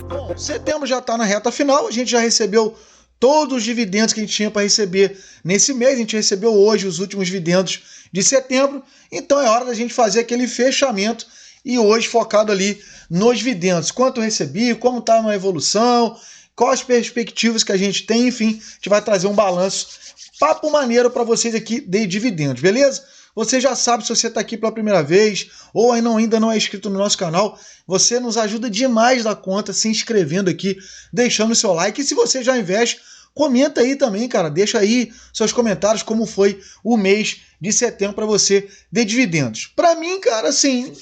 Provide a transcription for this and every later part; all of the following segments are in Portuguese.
Bom, setembro já está na reta final, a gente já recebeu todos os dividendos que a gente tinha para receber nesse mês, a gente recebeu hoje os últimos dividendos de setembro, então é hora da gente fazer aquele fechamento e hoje focado ali nos dividendos, quanto eu recebi, como está a evolução, quais as perspectivas que a gente tem, enfim, a gente vai trazer um balanço, papo maneiro para vocês aqui de dividendos, beleza? Você já sabe, se você está aqui pela primeira vez ou ainda não é inscrito no nosso canal, você nos ajuda demais da conta se inscrevendo aqui, deixando o seu like. E se você já investe, comenta aí também, cara. Deixa aí seus comentários como foi o mês de setembro para você de dividendos. Para mim, cara, assim,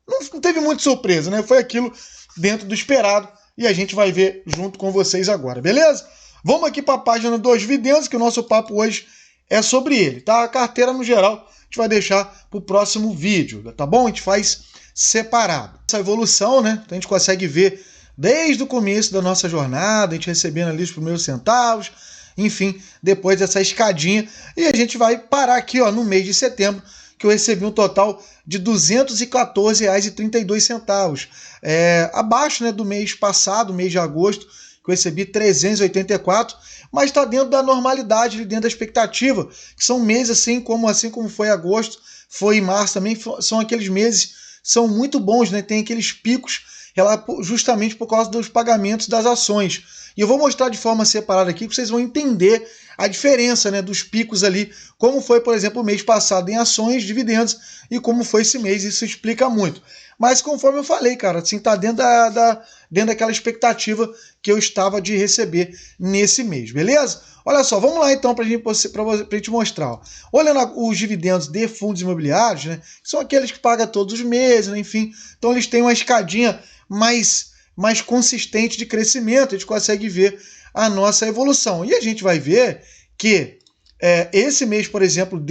não teve muita surpresa, né? Foi aquilo dentro do esperado e a gente vai ver junto com vocês agora, beleza? Vamos aqui para a página dos dividendos, que o nosso papo hoje é sobre ele, tá? A carteira no geral a gente vai deixar para o próximo vídeo, tá bom? A gente faz separado. Essa evolução, né? A gente consegue ver desde o começo da nossa jornada, a gente recebendo ali os primeiros centavos, enfim, depois dessa escadinha. E a gente vai parar aqui, ó, no mês de setembro, que eu recebi um total de R$ 214,32. Abaixo, né, do mês passado, mês de agosto, que eu recebi 384, mas está dentro da normalidade, dentro da expectativa, que são meses assim como foi agosto, foi março também, são aqueles meses, são muito bons, né? Tem aqueles picos justamente por causa dos pagamentos das ações. E eu vou mostrar de forma separada aqui, que vocês vão entender a diferença, né, dos picos ali, como foi, por exemplo, o mês passado em ações, dividendos, e como foi esse mês, isso explica muito. Mas conforme eu falei, cara, assim, tá dentro daquela expectativa que eu estava de receber nesse mês, beleza? Olha só, vamos lá então para a gente mostrar. Ó. Olhando os dividendos de fundos imobiliários, né, são aqueles que pagam todos os meses, né, enfim, então eles têm uma escadinha mais consistente de crescimento, a gente consegue ver a nossa evolução. E a gente vai ver que esse mês, por exemplo,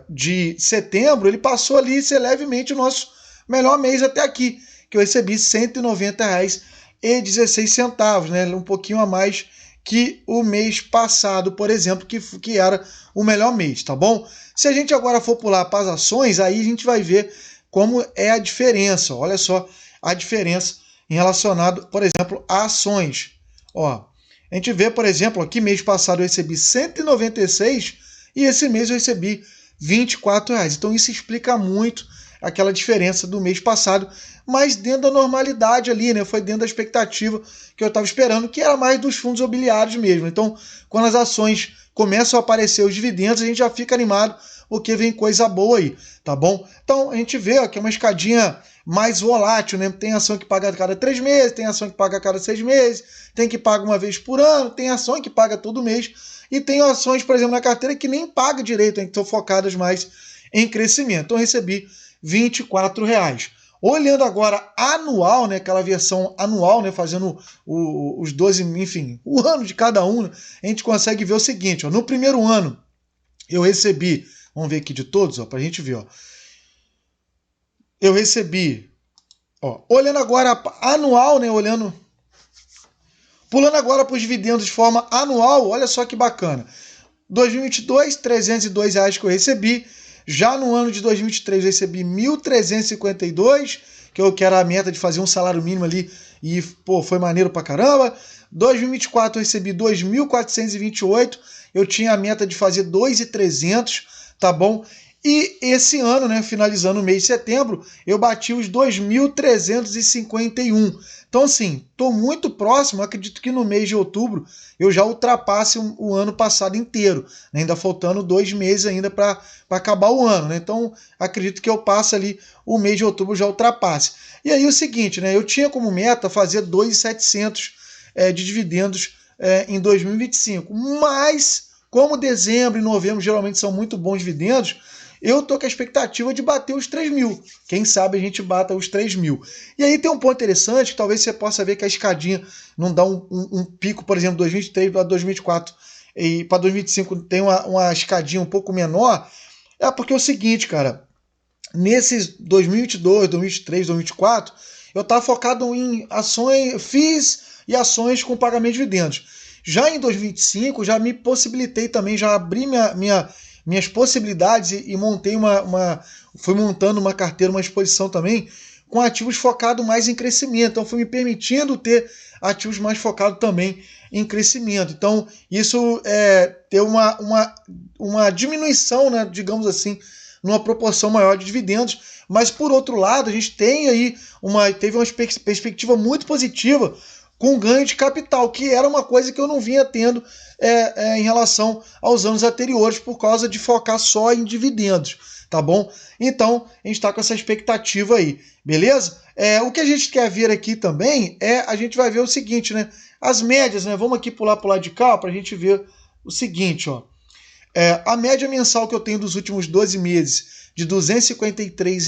de setembro, ele passou ali ser levemente o nosso melhor mês até aqui, que eu recebi R$ 190,16, né? Um pouquinho a mais que o mês passado, por exemplo, que era o melhor mês, tá bom? Se a gente agora for pular para as ações, aí a gente vai ver como é a diferença. Olha só a diferença em relacionado, por exemplo, a ações. Ó, a gente vê, por exemplo, aqui mês passado eu recebi 196 e esse mês eu recebi R$ 24. Então isso explica muito aquela diferença do mês passado, mas dentro da normalidade ali, né? Foi dentro da expectativa que eu estava esperando, que era mais dos fundos imobiliários mesmo. Então, quando as ações começam a aparecer os dividendos, a gente já fica animado, porque vem coisa boa aí, tá bom? Então, a gente vê ó, que é uma escadinha mais volátil, né? Tem ação que paga a cada 3 meses, tem ação que paga a cada 6 meses, tem que paga uma vez por ano, tem ação que paga todo mês, e tem ações, por exemplo, na carteira que nem paga direito, que estão focadas mais em crescimento. Então, eu recebi R$ 24. Olhando agora anual, né, aquela versão anual, né, fazendo os 12, enfim, o ano de cada um, né, a gente consegue ver o seguinte, ó, no primeiro ano eu recebi, vamos ver aqui de todos, ó, pra gente ver, ó, eu recebi, ó, olhando agora anual, né, pulando agora para os dividendos de forma anual, olha só que bacana, 2022, R$ 302 que eu recebi. Já no ano de 2023 eu recebi R$ 1.352, que era a meta de fazer um salário mínimo ali, e pô, foi maneiro pra caramba. 2024 eu recebi R$ 2.428, eu tinha a meta de fazer R$ 2.300, tá bom? E esse ano, né, finalizando o mês de setembro, eu bati os 2.351. Então, assim, estou muito próximo, acredito que no mês de outubro eu já ultrapasse o ano passado inteiro, né? Ainda faltando 2 meses ainda para acabar o ano, né? Então, acredito que eu passe ali o mês de outubro já ultrapasse. E aí o seguinte, né? Eu tinha como meta fazer 2.700 de dividendos em 2025, mas como dezembro e novembro geralmente são muito bons dividendos, eu tô com a expectativa de bater os 3 mil. Quem sabe a gente bata os 3 mil. E aí tem um ponto interessante, que talvez você possa ver que a escadinha não dá um pico, por exemplo, 2023 para 2024 e para 2025 tem uma escadinha um pouco menor. É porque é o seguinte, cara, nesses 2022, 2023, 2024, eu estava focado em ações, FIIs e ações com pagamento de dividendos. Já em 2025, já me possibilitei também, já abri minhas possibilidades e montei fui montando uma carteira, uma exposição também com ativos focados mais em crescimento. Então fui me permitindo ter ativos mais focados também em crescimento. Então isso ter uma diminuição, né, digamos assim, numa proporção maior de dividendos. Mas por outro lado, a gente tem aí teve uma perspectiva muito positiva com ganho de capital, que era uma coisa que eu não vinha tendo em relação aos anos anteriores, por causa de focar só em dividendos, tá bom? Então, a gente está com essa expectativa aí, beleza? O que a gente quer ver aqui também a gente vai ver o seguinte, né? As médias, né? Vamos aqui pular para o lado de cá para a gente ver o seguinte, ó. A média mensal que eu tenho dos últimos 12 meses de R$ 253,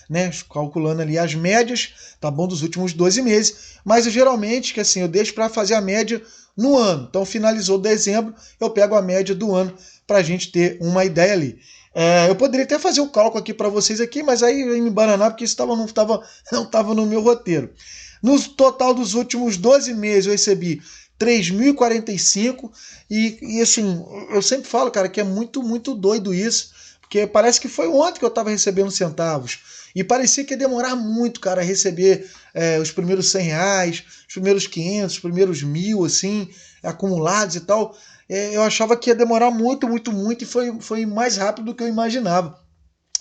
né, calculando ali as médias, tá bom, dos últimos 12 meses, mas eu geralmente, que assim, eu deixo para fazer a média no ano. Então finalizou dezembro, eu pego a média do ano para a gente ter uma ideia ali. Eu poderia até fazer o cálculo aqui para vocês aqui, mas aí eu ia me embananar porque isso não estava no meu roteiro. No total dos últimos 12 meses eu recebi 3.045 e assim, eu sempre falo, cara, que é muito, muito doido isso, porque parece que foi ontem que eu estava recebendo centavos. E parecia que ia demorar muito, cara, a receber os primeiros R$100, os primeiros 500, os primeiros 1.000, assim, acumulados e tal. Eu achava que ia demorar muito, muito, muito, e foi mais rápido do que eu imaginava.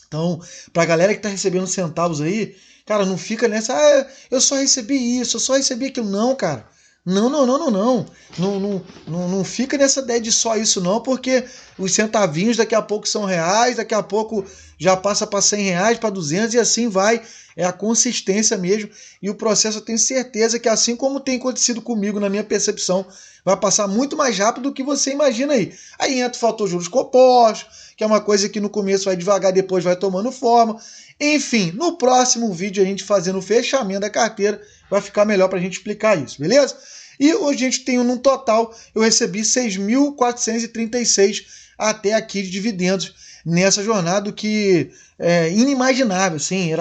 Então, pra galera que tá recebendo centavos aí, cara, não fica nessa, eu só recebi isso, eu só recebi aquilo. Não, cara. Não fica nessa ideia de só isso não, porque os centavinhos daqui a pouco são reais, daqui a pouco já passa para R$100, para 200 e assim vai. É a consistência mesmo, e o processo eu tenho certeza que, assim como tem acontecido comigo na minha percepção, vai passar muito mais rápido do que você imagina aí. Aí entra o fator juros compostos, que é uma coisa que no começo vai devagar, depois vai tomando forma. Enfim, no próximo vídeo a gente fazendo o fechamento da carteira, vai ficar melhor para a gente explicar isso, beleza? E hoje a gente tem no total, eu recebi 6.436 até aqui de dividendos nessa jornada, que é inimaginável, assim,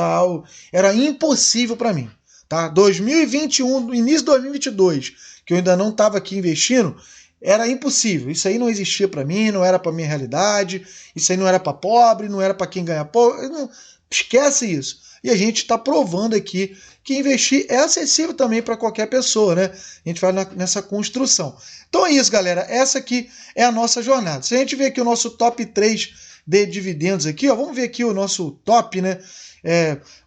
era impossível para mim, tá? 2021, no início de 2022, que eu ainda não estava aqui investindo, era impossível. Isso aí não existia para mim, não era para minha realidade, isso aí não era para pobre, não era para quem ganha pouco, esquece isso. E a gente está provando aqui que investir é acessível também para qualquer pessoa, né? A gente vai nessa construção. Então é isso, galera. Essa aqui é a nossa jornada. Se a gente ver aqui o nosso top 3 de dividendos aqui, ó, vamos ver aqui o nosso top, né?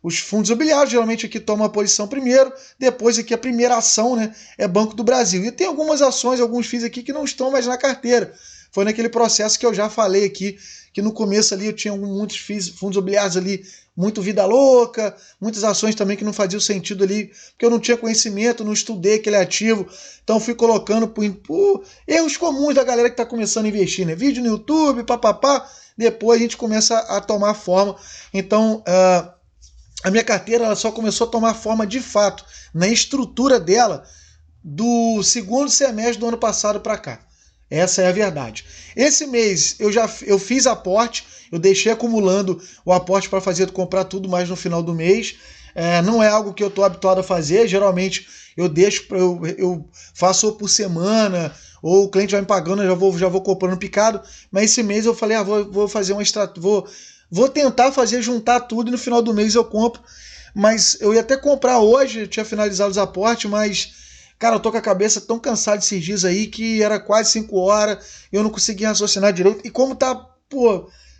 Os fundos imobiliários geralmente aqui tomam a posição primeiro, depois aqui a primeira ação, né, é Banco do Brasil. E tem algumas ações, alguns FIIs aqui que não estão mais na carteira. Foi naquele processo que eu já falei aqui, que no começo ali eu tinha muitos FIIs, fundos imobiliários ali, muito vida louca, muitas ações também que não faziam sentido ali, porque eu não tinha conhecimento, não estudei aquele ativo, então fui colocando por erros comuns da galera que está começando a investir, né? Vídeo no YouTube, papapá, depois a gente começa a tomar forma. Então, a minha carteira ela só começou a tomar forma de fato, na estrutura dela, do segundo semestre do ano passado para cá. Essa é a verdade. Esse mês eu fiz aporte, eu deixei acumulando o aporte para comprar tudo mais no final do mês. Não é algo que eu estou habituado a fazer. Geralmente eu faço ou por semana, ou o cliente vai me pagando, eu já vou comprando picado. Mas esse mês eu falei, vou fazer uma estratégia, vou tentar juntar tudo e no final do mês eu compro. Mas eu ia até comprar hoje, eu tinha finalizado os aportes, mas cara, eu tô com a cabeça tão cansada desses dias aí que era quase 5 horas, eu não conseguia raciocinar direito. E como tá,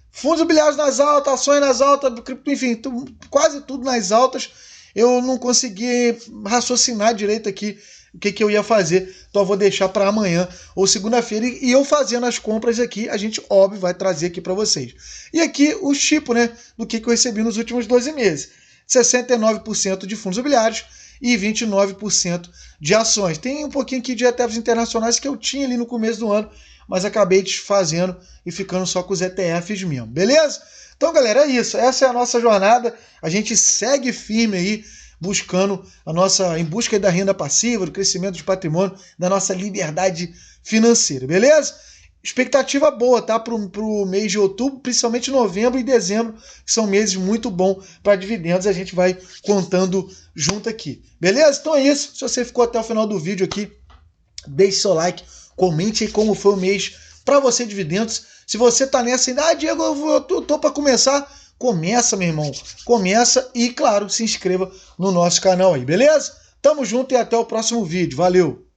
fundos imobiliários nas altas, ações nas altas, enfim, quase tudo nas altas, eu não consegui raciocinar direito aqui o que eu ia fazer. Então eu vou deixar para amanhã ou segunda-feira, e eu fazendo as compras aqui, a gente, óbvio, vai trazer aqui para vocês. E aqui os tipos, né, do que eu recebi nos últimos 12 meses. 69% de fundos imobiliários e 29% de ações. Tem um pouquinho aqui de ETFs internacionais que eu tinha ali no começo do ano, mas acabei desfazendo e ficando só com os ETFs mesmo, beleza? Então, galera, é isso. Essa é a nossa jornada. A gente segue firme aí, em busca da renda passiva, do crescimento de patrimônio, da nossa liberdade financeira, beleza? Expectativa boa, tá? Pro mês de outubro, principalmente novembro e dezembro, que são meses muito bons para dividendos. A gente vai contando junto aqui. Beleza? Então é isso. Se você ficou até o final do vídeo aqui, deixe seu like, comente aí como foi o mês para você dividendos. Se você tá nessa ainda, Diego, eu tô para começar, começa, meu irmão, começa e, claro, se inscreva no nosso canal aí, beleza? Tamo junto e até o próximo vídeo, valeu!